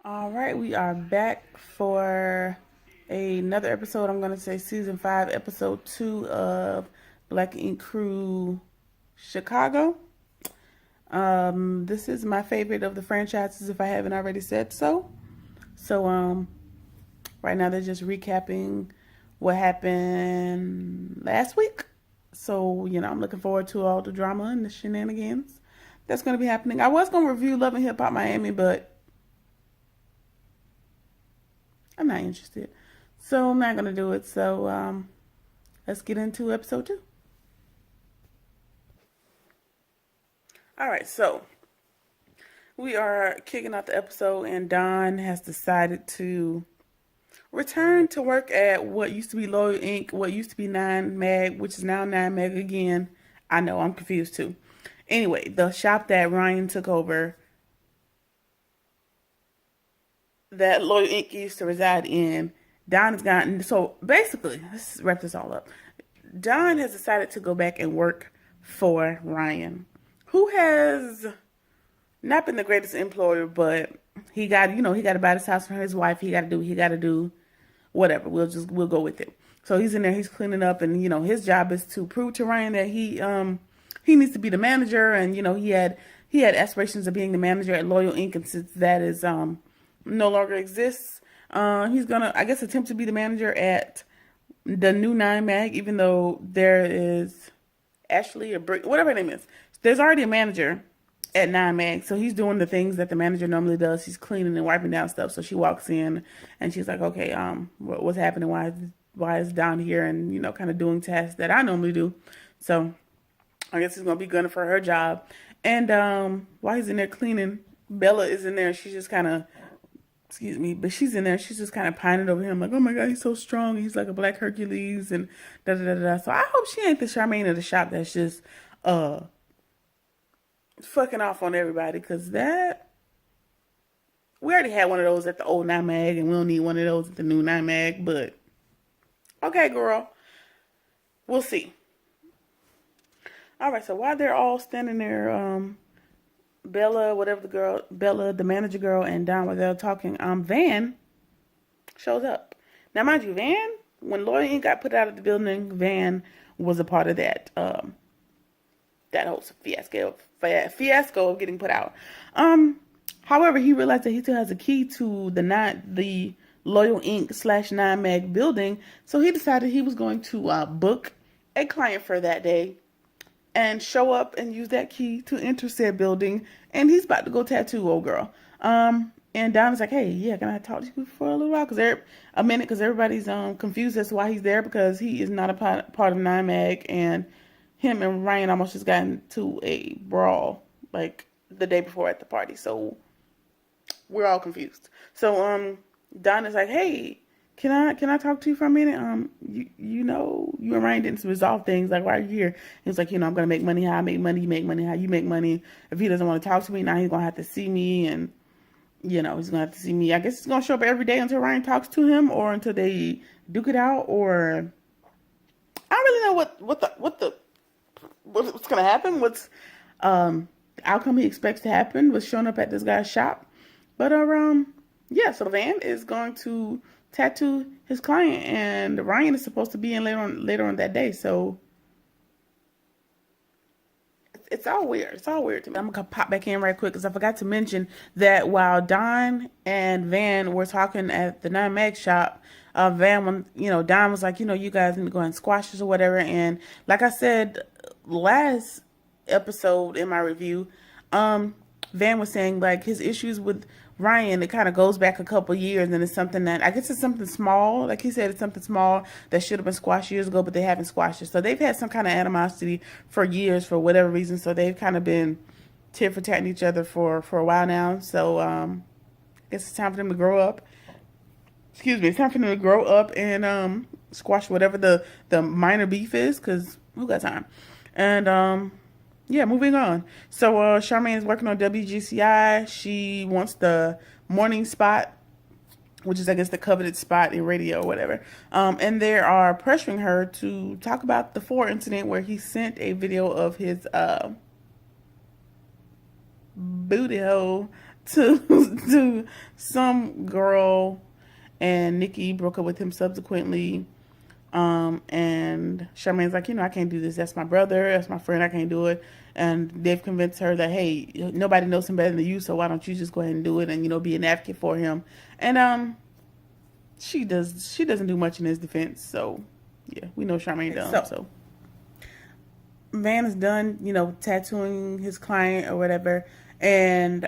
All right, we are back for another episode. I'm going to say season 5, episode 2 of Black Ink Crew Chicago. This is my favorite of the franchises, if I haven't already said so. So, right now they're just recapping what happened last week. So, I'm looking forward to all the drama and the shenanigans that's going to be happening. I was going to review Love and Hip Hop Miami, but I'm not interested. So I'm not gonna do it. So let's get into episode 2. All right, so we are kicking off the episode, and Don has decided to return to work at what used to be Loyal Inc., what used to be 9mag, which is now 9mag again. I know, I'm confused too. Anyway, the shop that Ryan took over, that Loyal Inc. used to reside in, Don has gotten. So basically, let's wrap this all up. Don has decided to go back and work for Ryan, who has not been the greatest employer, but he got, he got to buy this house for his wife. He got to do whatever. We'll go with it. So he's in there, he's cleaning up, and his job is to prove to Ryan that he needs to be the manager, and he had aspirations of being the manager at Loyal Inc. And since that is no longer exists, he's gonna, I guess, attempt to be the manager at the new 9mag, even though there is Ashley or Brick, whatever her name is. There's already a manager at 9mag, so he's doing the things that the manager normally does. He's cleaning and wiping down stuff. So she walks in and she's like, "Okay, what's happening? Why is Don here?" And kind of doing tasks that I normally do. So I guess he's gonna be gunning for her job. And while he's in there cleaning, Bella is in there. She's just kind of, excuse me, but she's in there. She's just kind of pining over him, like, "Oh my God, he's so strong. He's like a black Hercules," and da da da da. So I hope she ain't the Charmaine of the shop that's just uh fucking off on everybody, because that we already had one of those at the old 9mag, and we don't need one of those at the new 9mag. But okay, girl, we'll see. All right, so while they're all standing there, Bella, whatever the girl, Bella, the manager girl, and Don, while they're talking, Van shows up. Now, mind you, Van, when Loyal Inc. got put out of the building, Van was a part of that whole fiasco of getting put out. However, he realized that he still has a key to the Loyal Inc. / 9mag building, so he decided he was going to book a client for that day and show up and use that key to enter said building. And he's about to go tattoo old girl. And Donna's like, "Hey, yeah, can I talk to you for a little while? Because everybody's confused as to why he's there, because he is not a part of 9mag, and him and Ryan almost just got into a brawl like the day before at the party. So we're all confused. So Donna's like, "Hey, can I talk to you for a minute? You and Ryan didn't resolve things. Like, why are you here?" He's like, "I'm gonna make money how I make money. You make money how you make money. If he doesn't want to talk to me, now he's gonna have to see me, and he's gonna have to see me. I guess he's gonna show up every day until Ryan talks to him, or until they duke it out, or I don't really know what's gonna happen. What's the outcome he expects to happen was showing up at this guy's shop. But yeah, so Van is going to tattoo his client, and Ryan is supposed to be in later on that day. So it's all weird. It's all weird to me. I'm gonna pop back in right quick because I forgot to mention that while Don and Van were talking at the 9mag shop, Van, when Don was like, "You guys need to go and squash this or whatever." And like I said last episode in my review, Van was saying, like, his issues with Ryan, it kind of goes back a couple years, and it's something that, I guess, it's something small. Like he said, it's something small that should have been squashed years ago, but they haven't squashed it. So they've had some kind of animosity for years for whatever reason. So they've kind of been tit for tatting each other for a while now. So I guess it's time for them to grow up. Excuse me, it's time for them to grow up and squash whatever the minor beef is, because who got time? And yeah, moving on. So Charmaine is working on WGCI. She wants the morning spot, which is, I guess, the coveted spot in radio or whatever. And they are pressuring her to talk about the 4 incident where he sent a video of his booty hole to to some girl, and Nikki broke up with him subsequently. And Charmaine's like, I can't do this. That's my brother. That's my friend. I can't do it. And they've convinced her that, hey, nobody knows him better than you, so why don't you just go ahead and do it and, be an advocate for him. And she doesn't do much in his defense. So yeah, we know Charmaine dumb. So Van is done, tattooing his client or whatever, and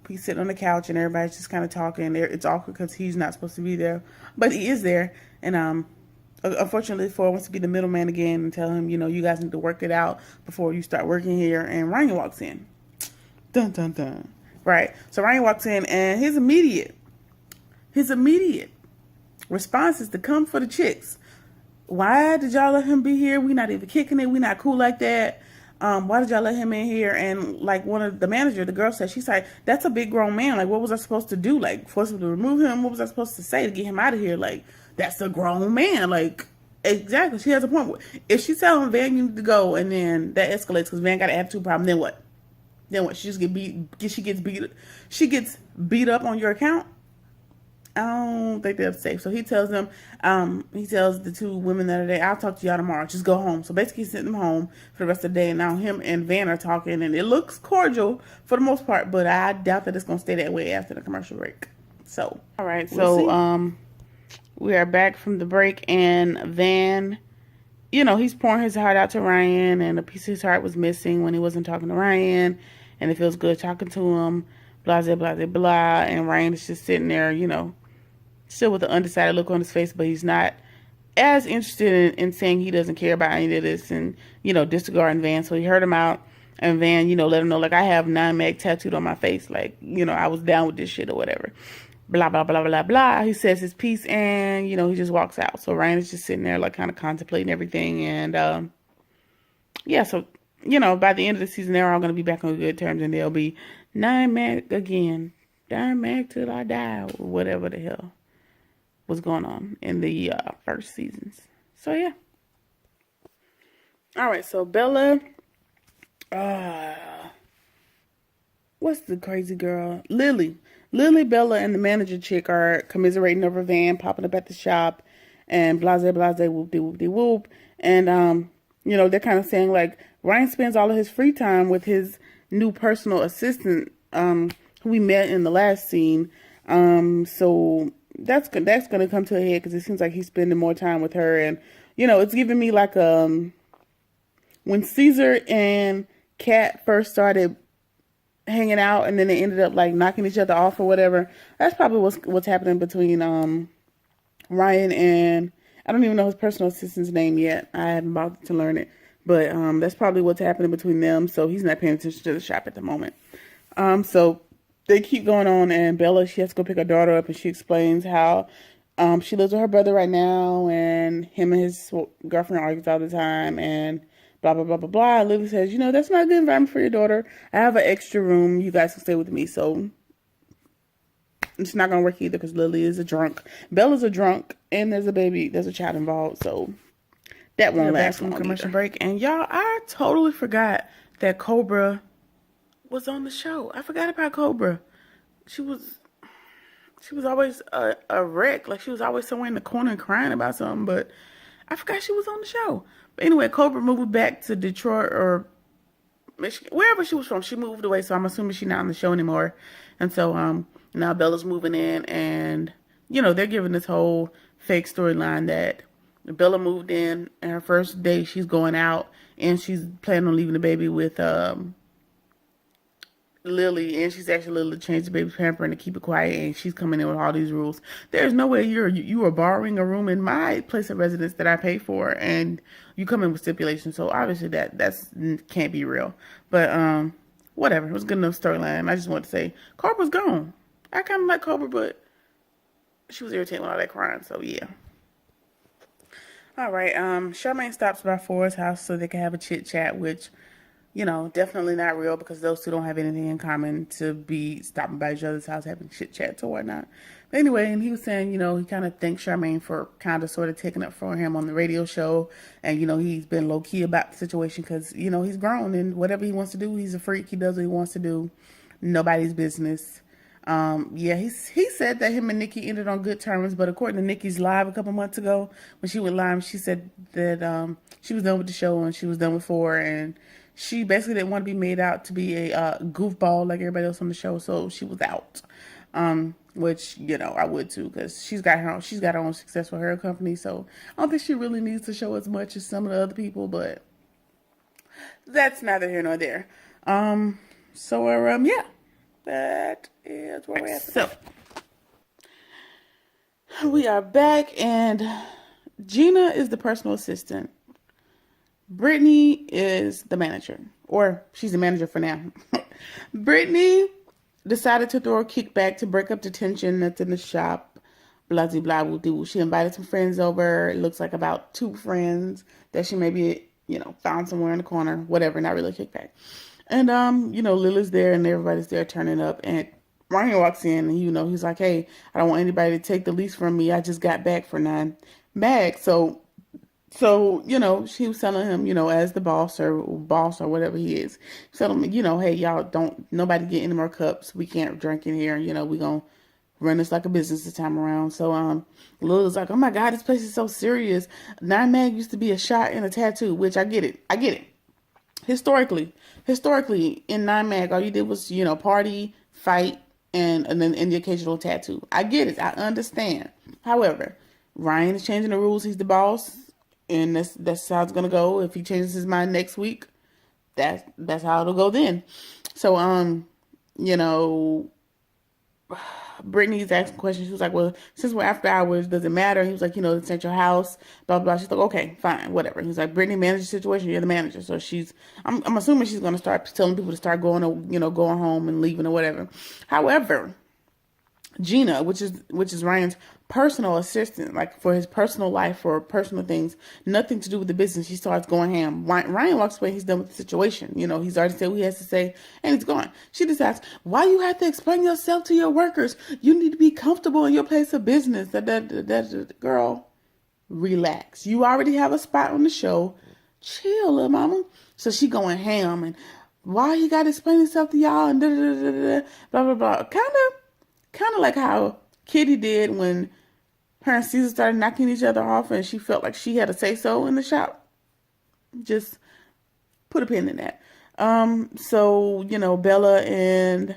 he's sitting on the couch and everybody's just kind of talking. It's awkward because he's not supposed to be there, but he is there. And unfortunately, Ford wants to be the middleman again and tell him, you guys need to work it out before you start working here. And Ryan walks in. Dun, dun, dun. Right. So Ryan walks in, and his immediate response is to come for the chicks. Why did y'all let him be here? We not even kicking it. We not cool like that. Why did y'all let him in here? And like one of the manager, the girl said, she's like, that's a big grown man. Like, what was I supposed to do? Like, force him to remove him? What was I supposed to say to get him out of here? Like, that's a grown man. Like, exactly. She has a point. If she's telling Van you need to go, and then that escalates because Van got an attitude problem, then what? She just She gets beat up on your account. I don't think they're safe. So he tells them, he tells the two women that are there, I'll talk to y'all tomorrow. Just go home. So basically he's sending them home for the rest of the day. And now him and Van are talking, and it looks cordial for the most part, but I doubt that it's going to stay that way after the commercial break. So, all right. We are back from the break, and Van, he's pouring his heart out to Ryan, and a piece of his heart was missing when he wasn't talking to Ryan, and it feels good talking to him, blah, blah, blah, blah, blah. And Ryan is just sitting there, still with an undecided look on his face, but he's not as interested in saying he doesn't care about any of this and, disregarding Van. So he heard him out, and Van, let him know, like, I have 9 Mag tattooed on my face. Like, I was down with this shit or whatever. Blah, blah, blah, blah, blah. He says his piece, and, he just walks out. So Ryan is just sitting there, like, kind of contemplating everything. And, yeah, so, by the end of the season, they're all going to be back on good terms, and they'll be 9 Mag again. 9 Mag till I die, or whatever the hell was going on in the first seasons. So yeah. All right, so Bella, what's the crazy girl? Lily, Bella, and the manager chick are commiserating over Van popping up at the shop, and blase whoop de whoop de whoop. And they're kind of saying like Ryan spends all of his free time with his new personal assistant, who we met in the last scene. So that's gonna come to a head because it seems like he's spending more time with her, and it's giving me like when Caesar and Kat first started hanging out, and then they ended up like knocking each other off or whatever. That's probably what's happening between Ryan and, I don't even know his personal assistant's name yet. I haven't bothered to learn it, but that's probably what's happening between them. So he's not paying attention to the shop at the moment. So they keep going on, and Bella, she has to go pick her daughter up, and she explains how she lives with her brother right now, and him and his girlfriend argues all the time, and blah, blah, blah, blah, blah. Lily says, that's not a good environment for your daughter. I have an extra room. You guys can stay with me. So it's not going to work either because Lily is a drunk. Bella's a drunk, and there's a child involved. So that won't last from commercial break. And y'all, I totally forgot that Cobra was on the show. I forgot about Cobra. She was always a wreck. Like, she was always somewhere in the corner crying about something, but I forgot she was on the show. But anyway, Cobra moved back to Detroit or Michigan, wherever she was from. She moved away, so I'm assuming she's not on the show anymore. And so now Bella's moving in, and they're giving this whole fake storyline that Bella moved in, and her first day she's going out, and she's planning on leaving the baby with Lily, and she's actually Lily to change the baby's pamper and to keep it quiet, and she's coming in with all these rules. There's no way you are borrowing a room in my place of residence that I pay for, and you come in with stipulations. So obviously that's can't be real. But whatever, it was a good enough storyline. I just want to say Cobra's gone. I kind of like Cobra, but she was irritating with all that crying. So yeah. All right. Charmaine stops by Ford's house so they can have a chit chat, which, definitely not real because those two don't have anything in common to be stopping by each other's house having chit chats or whatnot. But anyway, and he was saying, he kind of thanks Charmaine for kind of sort of taking up for him on the radio show. And, he's been low key about the situation because, he's grown and whatever he wants to do, he's a freak. He does what he wants to do. nobody's business. Yeah, he said that him and Nikki ended on good terms, but according to Nikki's live a couple months ago, when she went live, she said that she was done with the show and she was done with four, and she basically didn't want to be made out to be a goofball like everybody else on the show, so she was out. Which I would too, because she's got her own success with her company, so I don't think she really needs to show as much as some of the other people, but that's neither here nor there. Yeah, that is where we're at. So we are back, and Gina is the personal assistant. Brittany is the manager, or she's the manager for now. Brittany decided to throw a kickback to break up the tension that's in the shop. Blah, blah, blah, blah. She invited some friends over. It looks like about 2 friends that she maybe, found somewhere in the corner. Whatever, not really a kickback. And, Lily's there and everybody's there turning up. And Ryan walks in and, he's like, hey, I don't want anybody to take the lease from me. I just got back for 9 bags. So, she was telling him, as the boss or whatever he is, telling him, hey, y'all don't, nobody get any more cups. We can't drink in here. We gonna run this like a business this time around. So, Lily's like, oh my God, this place is so serious. 9 mag used to be a shot and a tattoo, which I get it. Historically, in 9 mag, all you did was, party, fight, and then the occasional tattoo. I get it. I understand. However, Ryan is changing the rules. He's the boss. And that's how it's gonna go. If he changes his mind next week, that's how it'll go then. So Brittany's asking questions. She was like, well, since we're after hours, does it matter? He was like, it's at your house, blah, blah, blah. She's like, okay, fine, whatever. He's like, Brittany manages the situation, you're the manager. So I'm assuming she's gonna start telling people to start going home and leaving or whatever. However, Gina, which is Ryan's personal assistant, like for his personal life, for personal things, nothing to do with the business, she starts going ham. Ryan walks away, he's done with the situation. He's already said what he has to say, and he's gone. She just asks, why you have to explain yourself to your workers? You need to be comfortable in your place of business. Girl, relax. You already have a spot on the show. Chill, little mama. So she going ham, and why you got to explain yourself to y'all, and blah, blah, blah. Kind of like how Kitty did when her and Caesar started knocking each other off and she felt like she had a say-so in the shop. Just put a pin in that. Bella and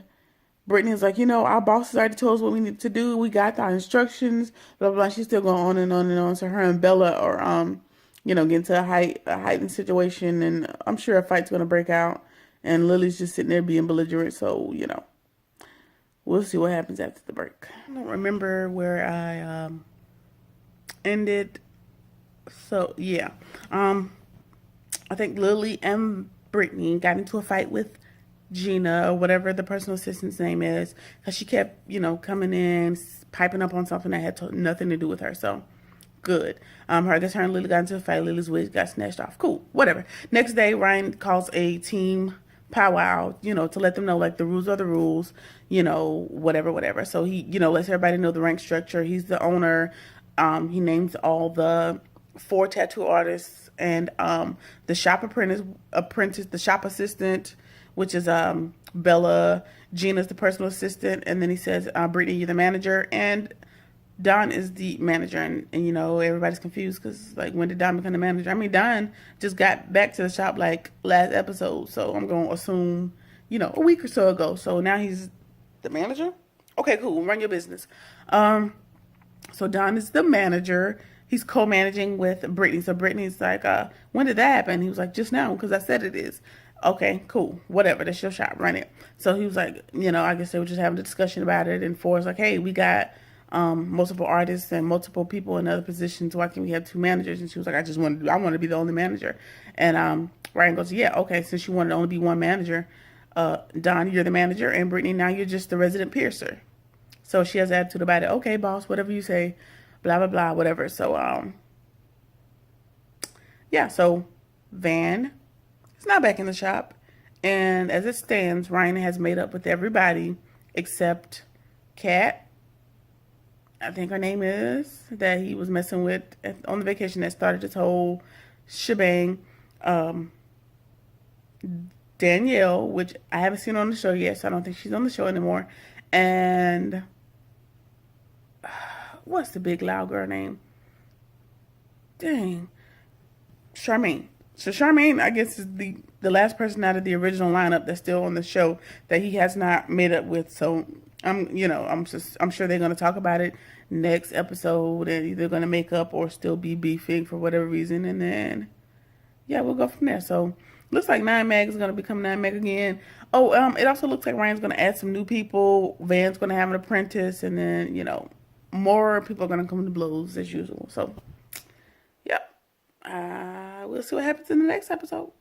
Brittany is like, our boss has already told us what we need to do. We got our instructions, blah, blah, blah. She's still going on and on and on. So her and Bella are, getting to a heightened situation, and I'm sure a fight's going to break out. And Lily's just sitting there being belligerent. So, we'll see what happens after the break. I don't remember where I ended. So, yeah. I think Lily and Brittany got into a fight with Gina, or whatever the personal assistant's name is, because she kept, coming in, piping up on something that had nothing to do with her. So, good. I guess her and Lily got into a fight. Lily's wig got snatched off. Cool. Whatever. Next day, Ryan calls a team powwow, to let them know, like, the rules are the rules, whatever. So he, lets everybody know the rank structure. He's the owner. He names all the 4 tattoo artists and the shop apprentice, the shop assistant, which is Bella. Gina's the personal assistant, and then he says, Brittany, you're the manager, and Don is the manager, and everybody's confused because, like, when did Don become the manager? I mean, Don just got back to the shop, like, last episode, so I'm going to assume, a week or so ago. So now he's the manager? Okay, cool. Run your business. So Don is the manager. He's co-managing with Brittany. So Brittany's like, when did that happen? He was like, just now, because I said it is. Okay, cool. Whatever. That's your shop. Run it. So he was like, I guess they were just having a discussion about it, and Forrest's like, hey, we got multiple artists and multiple people in other positions. Why can't we have 2 managers? And she was like, I want to be the only manager. And Ryan goes, yeah, okay, since you wanted to only be one manager, Don, you're the manager, and Brittany, now you're just the resident piercer. So she has attitude about it. Okay, boss, whatever you say, blah, blah, blah, whatever. So, so Van is not back in the shop. And as it stands, Ryan has made up with everybody except Kat, I think her name is, that he was messing with on the vacation that started this whole shebang. Danielle, which I haven't seen on the show yet, so I don't think she's on the show anymore. And what's the big loud girl name? Dang. Charmaine. So Charmaine, I guess, is the last person out of the original lineup that's still on the show that he has not made up with. So I'm sure they're gonna talk about it next episode and either gonna make up or still be beefing for whatever reason, and then yeah, we'll go from there. So looks like Nine Mag is gonna become Nine Mag again. Oh, it also looks like Ryan's gonna add some new people. Van's gonna have an apprentice, and then more people are gonna come to blows as usual. So yep. We'll see what happens in the next episode.